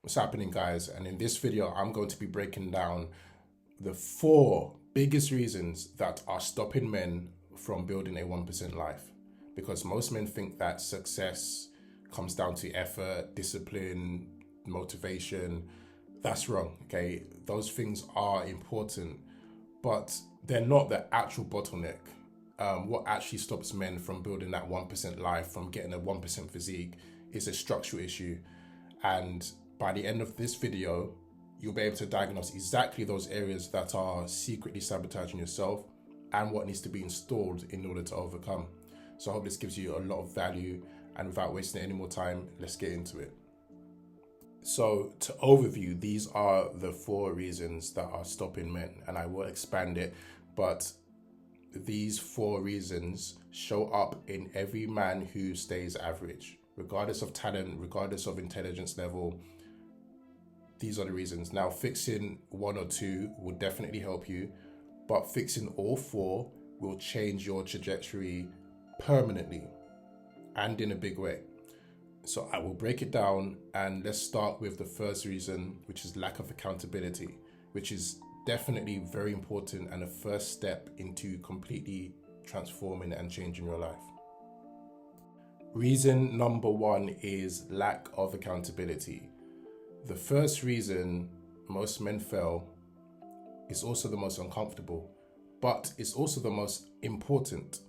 What's happening, guys? And in this video, I'm going to be breaking down the 4 biggest reasons that are stopping men from building a 1% life. Because most men think that success comes down to effort, discipline, motivation. That's wrong, okay? Those things are important, but they're not the actual bottleneck. What actually stops men from building that 1% life, from getting a 1% physique, is a structural issue. And by the end of this video, you'll be able to diagnose exactly those areas that are secretly sabotaging yourself and what needs to be installed in order to overcome. So I hope this gives you a lot of value, and without wasting any more time, let's get into it. So to overview, these are the 4 reasons that are stopping men, and I will expand it, but these 4 reasons show up in every man who stays average, regardless of talent, regardless of intelligence level. These are the reasons. Now, fixing 1 or 2 will definitely help you, but fixing all 4 will change your trajectory permanently and in a big way. So I will break it down, and let's start with the first reason, which is lack of accountability, which is definitely very important and a first step into completely transforming and changing your life. Reason number 1 is lack of accountability. The first reason most men fail is also the most uncomfortable, but it's also the most important.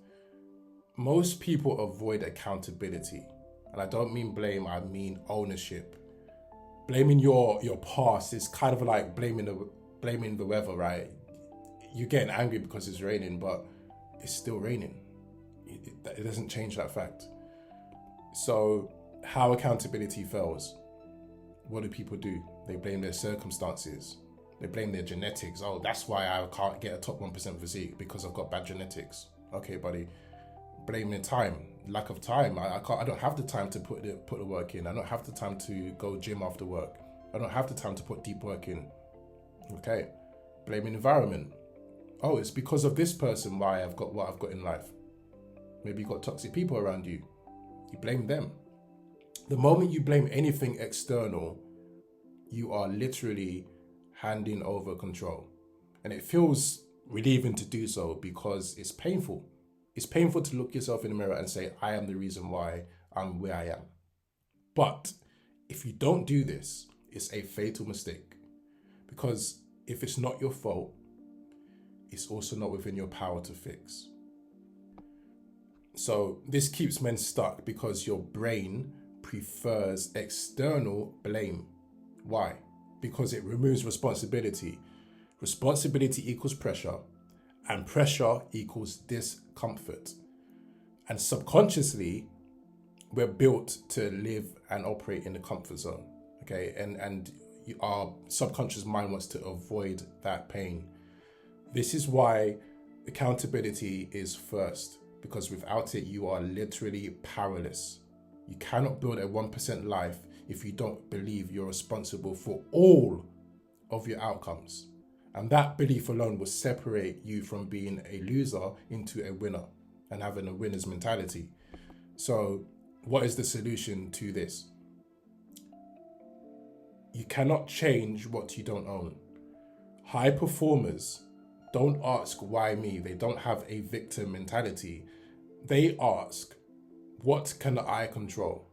Most people avoid accountability, and I don't mean blame, I mean ownership. Blaming your past is kind of like blaming the weather, right? You're getting angry because it's raining, but it's still raining. It doesn't change that fact. So how accountability fails? What do people do? They blame their circumstances. They blame their genetics. Oh, that's why I can't get a top 1% physique, because I've got bad genetics. Okay, buddy. Blaming time, lack of time. I don't have the time to put the work in. I don't have the time to go gym after work. I don't have the time to put deep work in. Okay. Blaming environment. Oh, it's because of this person why I've got what I've got in life. Maybe you've got toxic people around you. You blame them. The moment you blame anything external, you are literally handing over control. And it feels relieving to do so because it's painful. It's painful to look yourself in the mirror and say, I am the reason why I'm where I am. But if you don't do this, it's a fatal mistake. Because if it's not your fault, it's also not within your power to fix. So this keeps men stuck because your brain prefers external blame. Why? Because it removes responsibility. Responsibility equals pressure, and pressure equals discomfort. And subconsciously, we're built to live and operate in the comfort zone. Okay, and our subconscious mind wants to avoid that pain. This is why accountability is first, because without it, you are literally powerless. You cannot build a 1% life if you don't believe you're responsible for all of your outcomes. And that belief alone will separate you from being a loser into a winner and having a winner's mentality. So what is the solution to this? You cannot change what you don't own. High performers don't ask why me. They don't have a victim mentality. They ask, what can I control?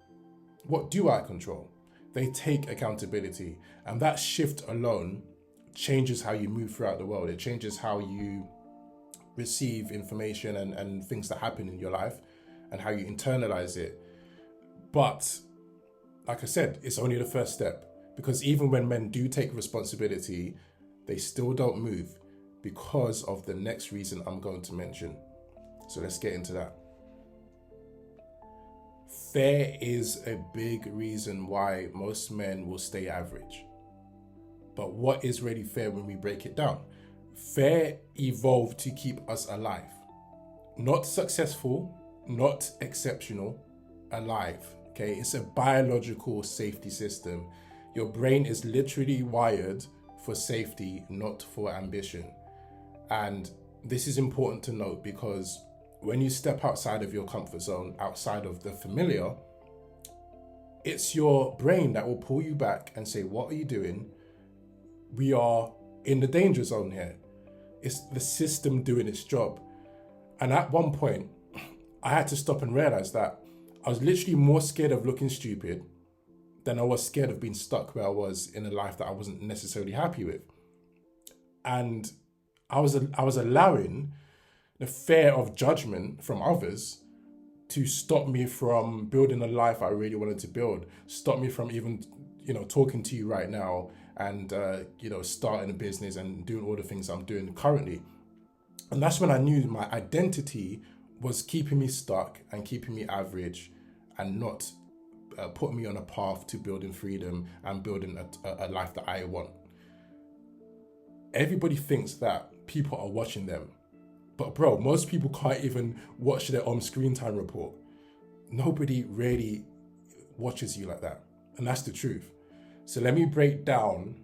What do I control? They take accountability, and that shift alone changes how you move throughout the world. It changes how you receive information and things that happen in your life and how you internalize it. But like I said, it's only the first step, because even when men do take responsibility, they still don't move because of the next reason I'm going to mention. So let's get into that. There is a big reason why most men will stay average. But what is really fair when we break it down? Fair evolved to keep us alive. Not successful, not exceptional, alive. Okay, it's a biological safety system. Your brain is literally wired for safety, not for ambition. And this is important to note, because when you step outside of your comfort zone, outside of the familiar, It's your brain that will pull you back and say, what are you doing? We are in the danger zone here. It's the system doing its job. And at one point, I had to stop and realize that I was literally more scared of looking stupid than I was scared of being stuck where I was in a life that I wasn't necessarily happy with. And I was allowing the fear of judgment from others to stop me from building a life I really wanted to build, stop me from even, talking to you right now and, starting a business and doing all the things I'm doing currently. And that's when I knew my identity was keeping me stuck and keeping me average and not putting me on a path to building freedom and building a life that I want. Everybody thinks that people are watching them. But bro, most people can't even watch their own screen time report. Nobody really watches you like that. And that's the truth. So let me break down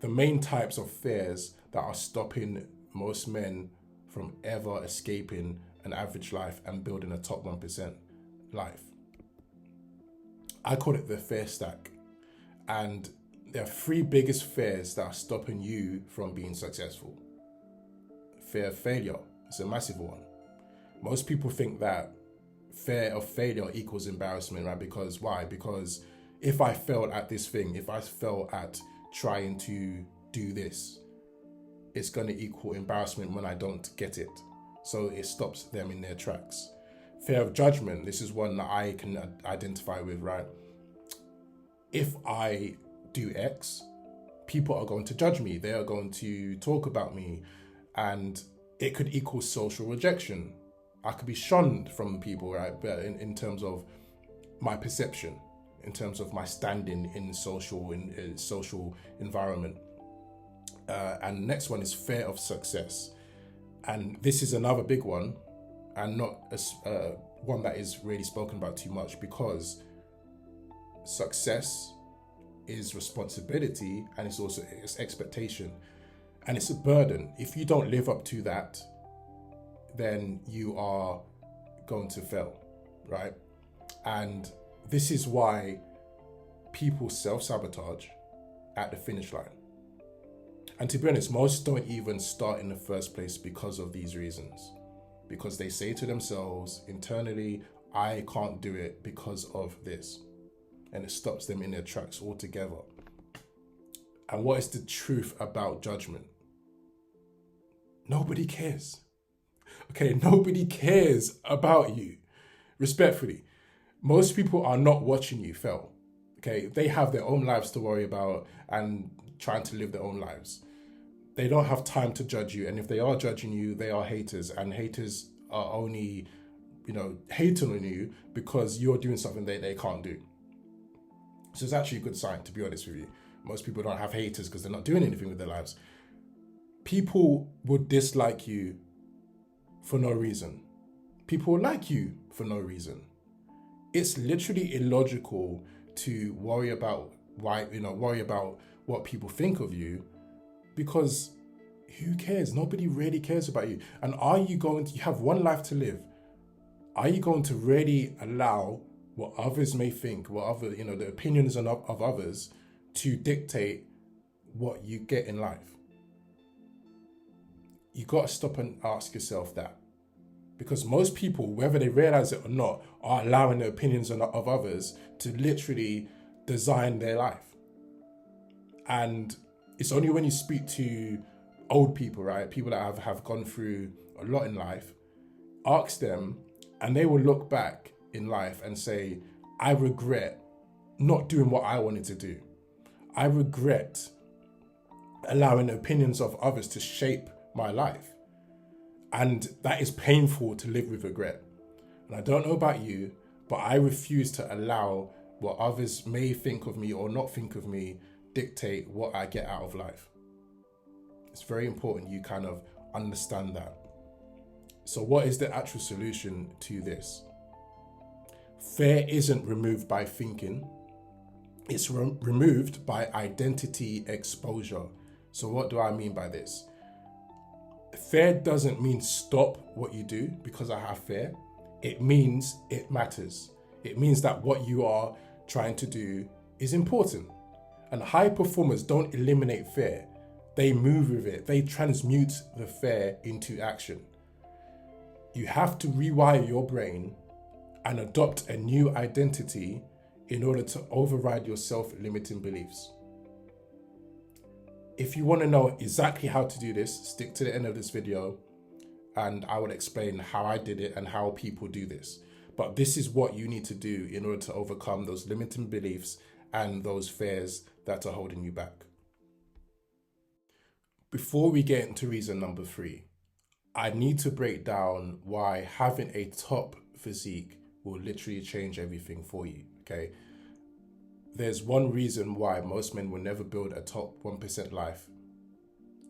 the main types of fears that are stopping most men from ever escaping an average life and building a top 1% life. I call it the fear stack. And there are 3 biggest fears that are stopping you from being successful. Fear of failure is a massive one. Most people think that fear of failure equals embarrassment, right? Because why? Because if I failed at this thing, if I failed at trying to do this, it's going to equal embarrassment when I don't get it. So it stops them in their tracks. Fear of judgment, this is one that I can identify with, right? If I do X, people are going to judge me. They are going to talk about me. And it could equal social rejection. I could be shunned from people, right? But in terms of my perception, in terms of my standing in social environment. And next one is fear of success. And this is another big one, and not one that is really spoken about too much, because success is responsibility and it's expectation. And it's a burden. If you don't live up to that, then you are going to fail, right? And this is why people self-sabotage at the finish line. And to be honest, most don't even start in the first place because of these reasons. Because they say to themselves internally, I can't do it because of this. And it stops them in their tracks altogether. And what is the truth about judgment? Nobody cares. Okay, nobody cares about you. Respectfully, most people are not watching you fail. Okay, they have their own lives to worry about and trying to live their own lives. They don't have time to judge you. And if they are judging you, they are haters. And haters are only, hating on you because you're doing something they can't do. So it's actually a good sign, to be honest with you. Most people don't have haters because they're not doing anything with their lives. People would dislike you for no reason. People like you for no reason. It's literally illogical to worry about what people think of you, because who cares? Nobody really cares about you. And you have one life to live. Are you going to really allow what others may think, the opinions of others to dictate what you get in life? You got to stop and ask yourself that. Because most people, whether they realize it or not, are allowing the opinions of others to literally design their life. And it's only when you speak to old people, right? People that have gone through a lot in life, ask them, and they will look back in life and say, I regret not doing what I wanted to do. I regret allowing the opinions of others to shape my life. And that is painful to live with regret. And I don't know about you, but I refuse to allow what others may think of me or not think of me dictate what I get out of life. It's very important you kind of understand that. So what is the actual solution to this? Fear isn't removed by thinking. It's removed by identity exposure. So what do I mean by this? Fear doesn't mean stop what you do because I have fear. It means it matters. It means that what you are trying to do is important. And high performers don't eliminate fear. They move with it. They transmute the fear into action. You have to rewire your brain and adopt a new identity in order to override your self-limiting beliefs. If you want to know exactly how to do this, stick to the end of this video and I will explain how I did it and how people do this. But this is what you need to do in order to overcome those limiting beliefs and those fears that are holding you back. Before we get into reason number 3, I need to break down why having a top physique will literally change everything for you, okay? There's one reason why most men will never build a top 1% life.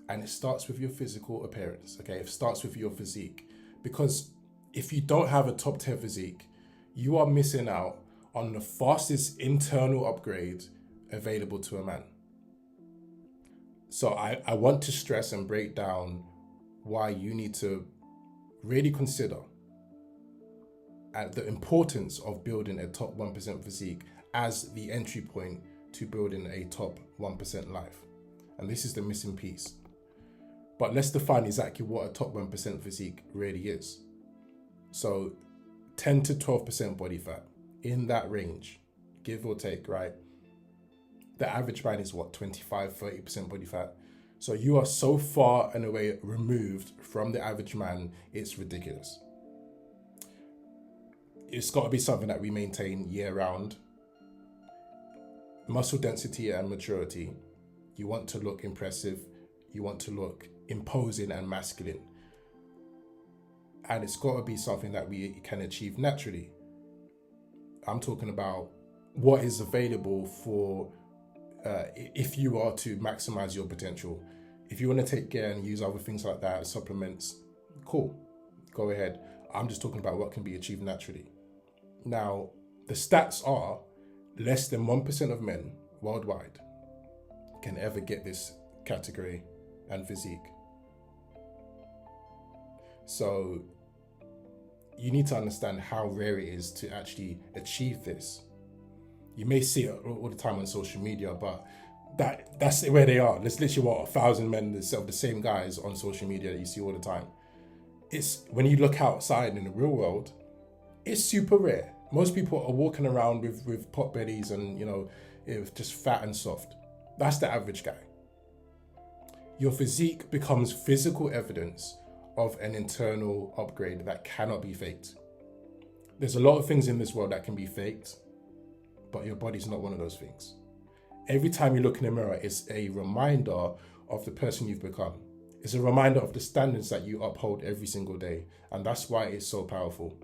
And it starts with your physical appearance, okay? It starts with your physique. Because if you don't have a top 10 physique, you are missing out on the fastest internal upgrade available to a man. So I want to stress and break down why you need to really consider the importance of building a top 1% physique as the entry point to building a top 1% life. And this is the missing piece. But let's define exactly what a top 1% physique really is. So 10 to 12% body fat, in that range, give or take, right? The average man is what, 25-30% body fat. So you are so far and away removed from the average man, it's ridiculous. It's got to be something that we maintain year round. Muscle density and maturity. You want to look impressive. You want to look imposing and masculine. And it's got to be something that we can achieve naturally. I'm talking about what is available for if you are to maximize your potential. If you want to take care and use other things like that, supplements, cool, go ahead. I'm just talking about what can be achieved naturally. Now, the stats are less than 1% of men worldwide can ever get this category and physique. So you need to understand how rare it is to actually achieve this. You may see it all the time on social media, but that's where they are. There's literally 1,000 men of the same guys on social media that you see all the time. It's when you look outside in the real world, it's super rare. Most people are walking around with pot bellies and, just fat and soft. That's the average guy. Your physique becomes physical evidence of an internal upgrade that cannot be faked. There's a lot of things in this world that can be faked, but your body's not one of those things. Every time you look in the mirror, it's a reminder of the person you've become. It's a reminder of the standards that you uphold every single day. And that's why it's so powerful.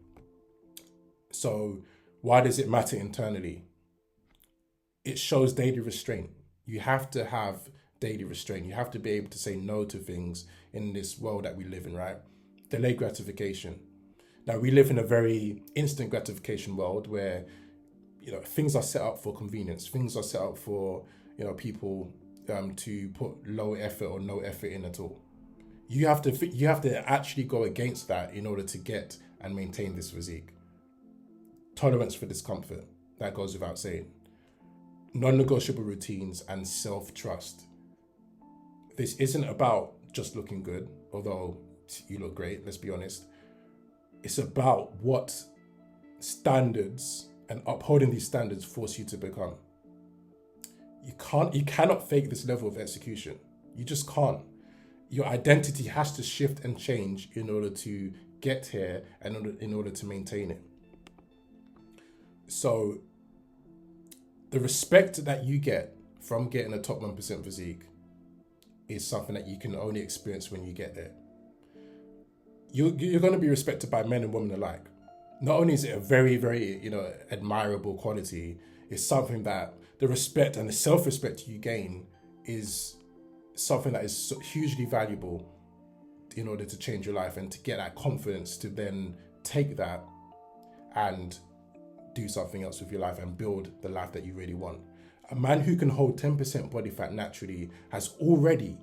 So why does it matter internally? It shows daily restraint. You have to have daily restraint. You have to be able to say no to things in this world that we live in, right? Delayed gratification. Now, we live in a very instant gratification world where things are set up for convenience. Things are set up for, people to put low effort or no effort in at all. You have to actually go against that in order to get and maintain this physique. Tolerance for discomfort, that goes without saying. Non-negotiable routines and self-trust. This isn't about just looking good, although you look great, let's be honest. It's about what standards and upholding these standards force you to become. You cannot fake this level of execution. You just can't. Your identity has to shift and change in order to get here and in order to maintain it. So the respect that you get from getting a top 1% physique is something that you can only experience when you get there. You're going to be respected by men and women alike. Not only is it a very, very, admirable quality, it's something that the respect and the self-respect you gain is something that is so hugely valuable in order to change your life and to get that confidence to then take that and do something else with your life and build the life that you really want. A man who can hold 10% body fat naturally has already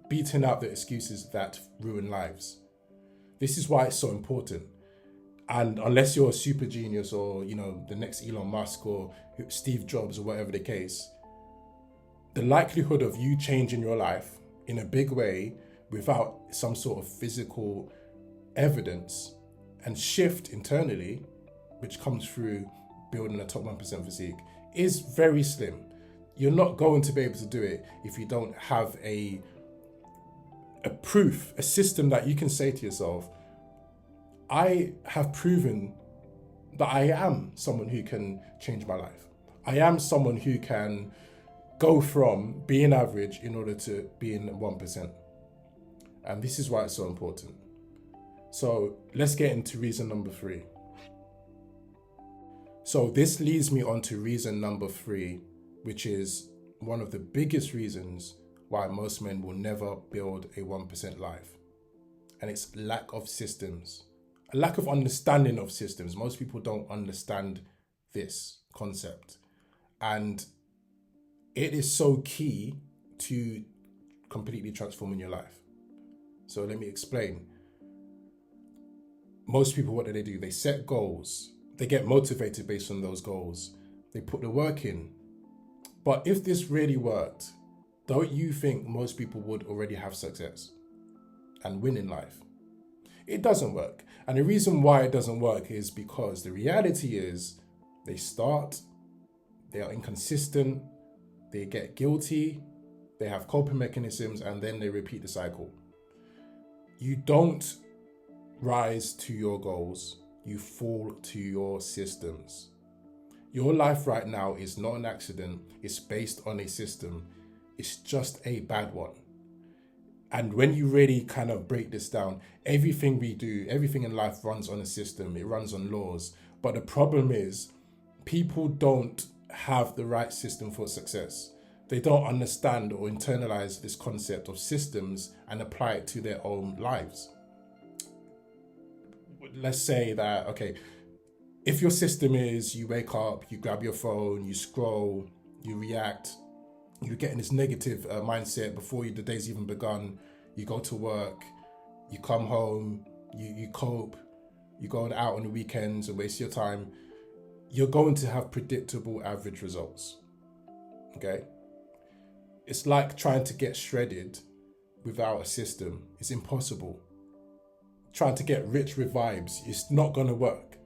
beaten out the excuses that ruin lives. This is why it's so important. And unless you're a super genius or, the next Elon Musk or Steve Jobs or whatever the case, the likelihood of you changing your life in a big way without some sort of physical evidence and shift internally, which comes through building a top 1% physique, is very slim. You're not going to be able to do it if you don't have a proof, a system that you can say to yourself, I have proven that I am someone who can change my life. I am someone who can go from being average in order to being 1%. And this is why it's so important. So let's get into reason number 3. So this leads me on to reason number 3, which is one of the biggest reasons why most men will never build a 1% life. And it's lack of systems, a lack of understanding of systems. Most people don't understand this concept. And it is so key to completely transforming your life. So let me explain. Most people, what do? They set goals. They get motivated based on those goals. They put the work in. But if this really worked, don't you think most people would already have success and win in life? It doesn't work. And the reason why it doesn't work is because the reality is they start, they are inconsistent, they get guilty, they have coping mechanisms, and then they repeat the cycle. You don't rise to your goals, you fall to your systems. Your life right now is not an accident, it's based on a system. It's just a bad one. And when you really kind of break this down, everything we do, everything in life runs on a system, it runs on laws. But the problem is, people don't have the right system for success. They don't understand or internalize this concept of systems and apply it to their own lives. Let's say that, okay, if your system is you wake up, you grab your phone, you scroll, you react, you get in this negative mindset before the day's even begun, you go to work, you come home, you cope, you go out on the weekends and waste your time, you're going to have predictable average results, okay? It's like trying to get shredded without a system. It's impossible. Trying to get rich with vibes, it's not going to work.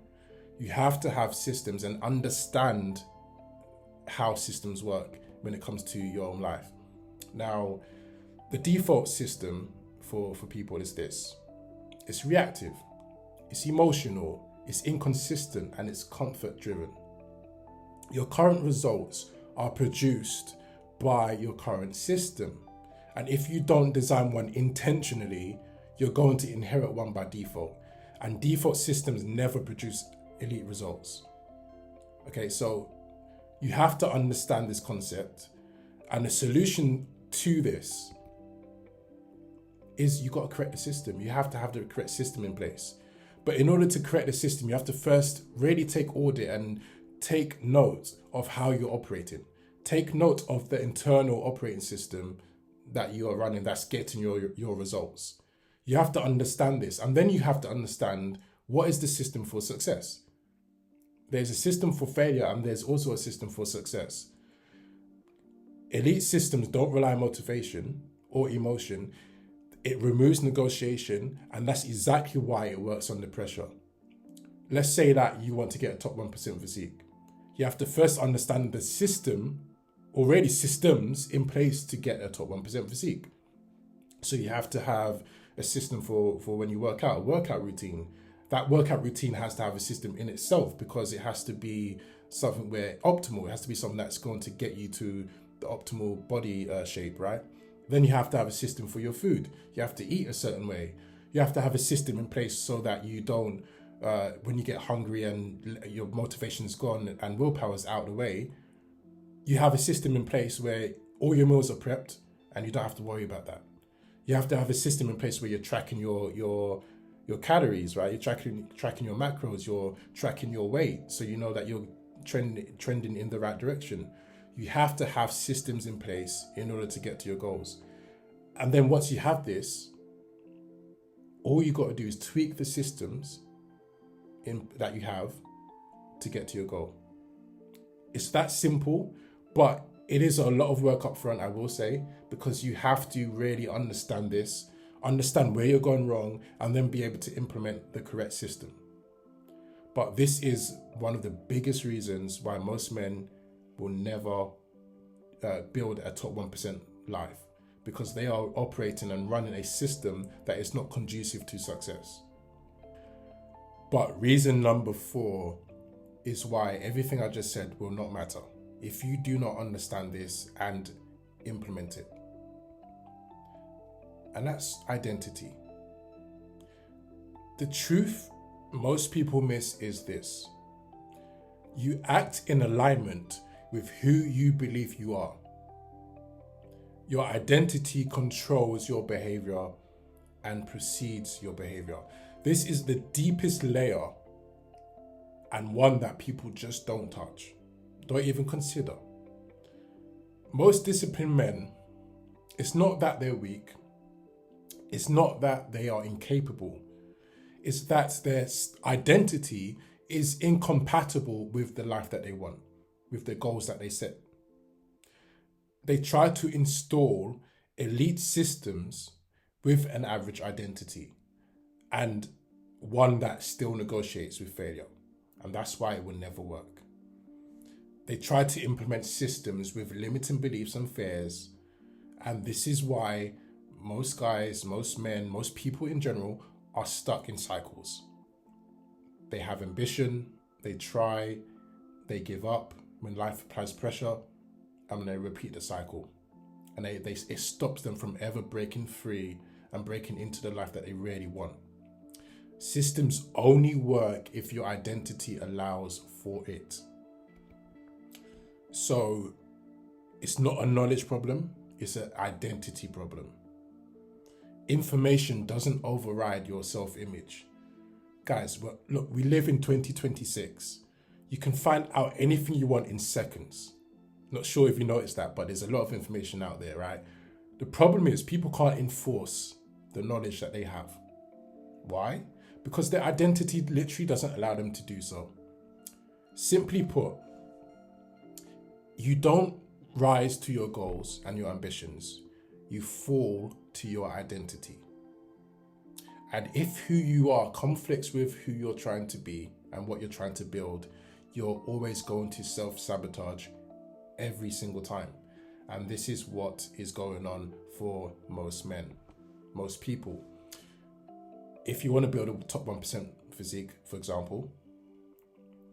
You have to have systems and understand how systems work when it comes to your own life. Now, the default system for people is this. It's reactive, it's emotional, it's inconsistent, and it's comfort driven. Your current results are produced by your current system. And if you don't design one intentionally, you're going to inherit one by default. And default systems never produce elite results. Okay, so you have to understand this concept. And the solution to this is you got to correct the system. You have to have the correct system in place. But in order to correct the system, you have to first really take audit and take note of how you're operating. Take note of the internal operating system that you are running that's getting your results. You have to understand this, and then you have to understand what is the system for success. There's a system for failure, and there's also a system for success. Elite systems don't rely on motivation or emotion. It removes negotiation, and that's exactly why it works under pressure. Let's say that you want to get a top 1% physique. You have to first understand the system, already systems in place to get a top 1% physique. So you have to have a system for when you work out, a workout routine. That workout routine has to have a system in itself because it has to be something where optimal. It has to be something that's going to get you to the optimal body shape, right? Then you have to have a system for your food. You have to eat a certain way. You have to have a system in place so that you don't, when you get hungry and your motivation's gone and willpower's out of the way, you have a system in place where all your meals are prepped and you don't have to worry about that. You have to have a system in place where you're tracking your calories, right? You're tracking your macros, you're tracking your weight, so you know that you're trending in the right direction. You have to have systems in place in order to get to your goals. And then once you have this, all you got to do is tweak the systems that you have to get to your goal. It's that simple, but it is a lot of work up front, I will say, because you have to really understand this, understand where you're going wrong, and then be able to implement the correct system. But this is one of the biggest reasons why most men will never build a top 1% life, because they are operating and running a system that is not conducive to success. But reason number 4 is why everything I just said will not matter if you do not understand this and implement it. And that's identity. The truth most people miss is this: you act in alignment with who you believe you are. Your identity controls your behavior and precedes your behavior. This is the deepest layer, and one that people just don't touch, don't even consider. Most disciplined men, it's not that they're weak, it's not that they are incapable, it's that their identity is incompatible with the life that they want, with the goals that they set. They try to install elite systems with an average identity, and one that still negotiates with failure. And that's why it will never work. They try to implement systems with limiting beliefs and fears. And this is why most guys, most men, most people in general are stuck in cycles. They have ambition, they try, they give up when life applies pressure, and they repeat the cycle. And it stops them from ever breaking free and breaking into the life that they really want. Systems only work if your identity allows for it. So it's not a knowledge problem, it's an identity problem. Information doesn't override your self-image. Guys, look, we live in 2026. You can find out anything you want in seconds. Not sure if you noticed that, but there's a lot of information out there, right? The problem is people can't enforce the knowledge that they have. Why? Because their identity literally doesn't allow them to do so. Simply put, you don't rise to your goals and your ambitions. You fall to your identity. And if who you are conflicts with who you're trying to be and what you're trying to build, you're always going to self-sabotage every single time. And this is what is going on for most men, most people. If you want to build a top 1% physique, for example,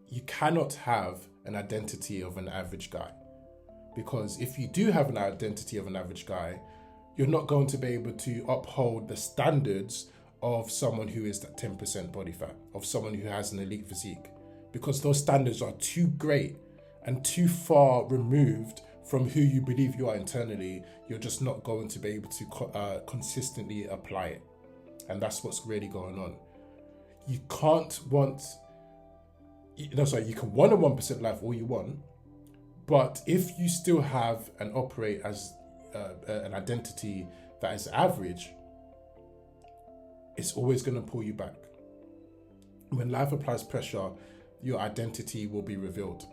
you cannot have an identity of an average guy. Because if you do have an identity of an average guy, you're not going to be able to uphold the standards of someone who is at 10% body fat, of someone who has an elite physique. Because those standards are too great and too far removed from who you believe you are internally. You're just not going to be able to consistently apply it. And that's what's really going on. You can want a 1% life all you want, but if you still have and operate as an identity that is average, it's always going to pull you back. When life applies pressure, your identity will be revealed.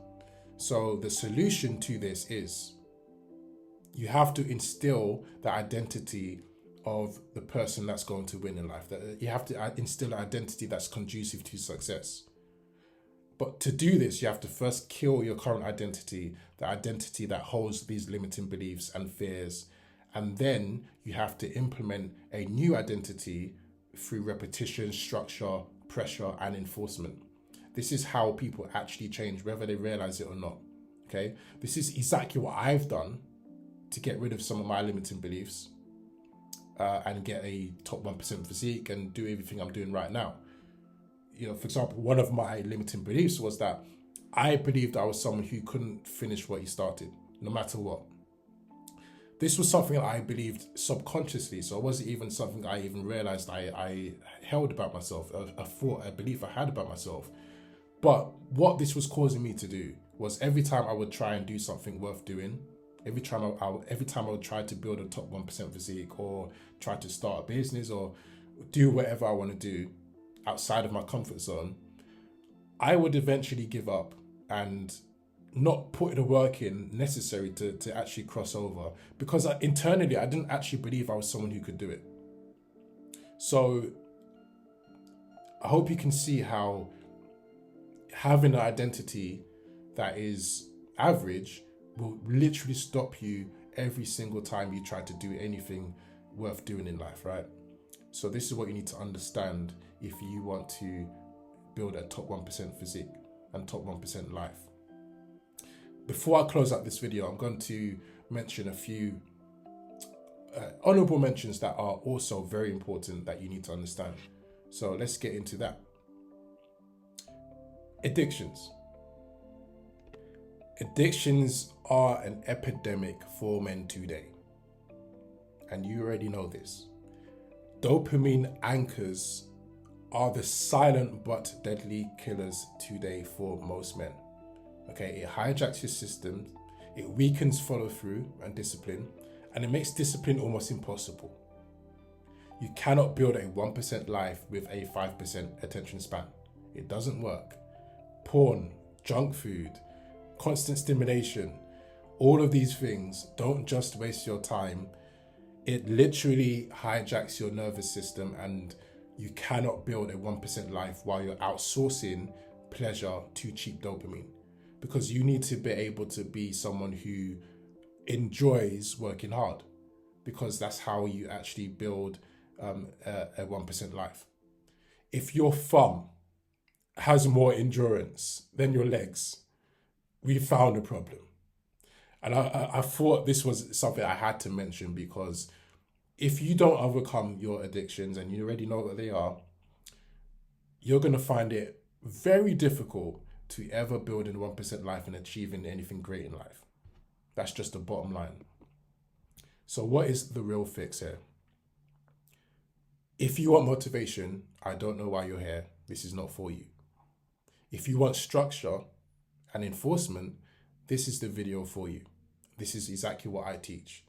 So the solution to this is you have to instill the identity of the person that's going to win in life. That you have to instill an identity that's conducive to success. But to do this, you have to first kill your current identity, the identity that holds these limiting beliefs and fears. And then you have to implement a new identity through repetition, structure, pressure, and enforcement. This is how people actually change, whether they realize it or not. Okay? This is exactly what I've done to get rid of some of my limiting beliefs. And get a top 1% physique and do everything I'm doing right now. You know, for example, one of my limiting beliefs was that I believed I was someone who couldn't finish what he started, no matter what. This was something that I believed subconsciously, so it wasn't even something I even realized I held about myself, a belief I had about myself. But what this was causing me to do was every time I would try and do something worth doing, every time I would try to build a top 1% physique or try to start a business or do whatever I want to do outside of my comfort zone, I would eventually give up and not put the work in necessary to actually cross over, because internally I didn't actually believe I was someone who could do it. So I hope you can see how having an identity that is average will literally stop you every single time you try to do anything worth doing in life, right? So this is what you need to understand if you want to build a top 1% physique and top 1% life. Before I close out this video, I'm going to mention a few honorable mentions that are also very important that you need to understand. So let's get into that. Addictions. Addictions are an epidemic for men today. And you already know this. Dopamine anchors are the silent but deadly killers today for most men. Okay, it hijacks your system, it weakens follow through and discipline, and it makes discipline almost impossible. You cannot build a 1% life with a 5% attention span. It doesn't work. Porn, junk food, constant stimulation, all of these things don't just waste your time. It literally hijacks your nervous system, and you cannot build a 1% life while you're outsourcing pleasure to cheap dopamine. Because you need to be able to be someone who enjoys working hard, because that's how you actually build a 1% life. If your thumb has more endurance than your legs, we found a problem. And I thought this was something I had to mention, because if you don't overcome your addictions, and you already know what they are, you're going to find it very difficult to ever build a 1% life and achieving anything great in life. That's just the bottom line. So what is the real fix here? If you want motivation, I don't know why you're here. This is not for you. If you want structure and enforcement, this is the video for you. This is exactly what I teach.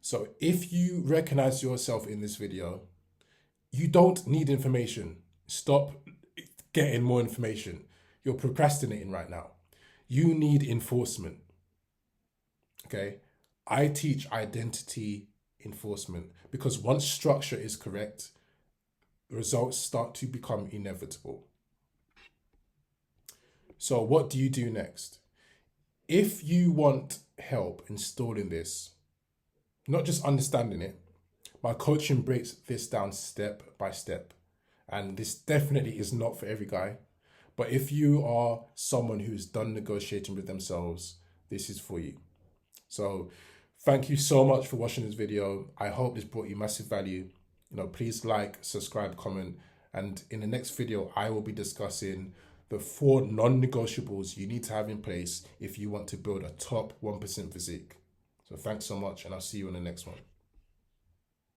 So if you recognize yourself in this video, you don't need information. Stop getting more information. You're procrastinating right now. You need enforcement. Okay? I teach identity enforcement, because once structure is correct, results start to become inevitable. So what do you do next? If you want help installing this, not just understanding it, my coaching breaks this down step by step. And this definitely is not for every guy. But if you are someone who's done negotiating with themselves, this is for you. So thank you so much for watching this video. I hope this brought you massive value. Please like, subscribe, comment. And in the next video, I will be discussing the 4 non-negotiables you need to have in place if you want to build a top 1% physique. So thanks so much, and I'll see you in the next one.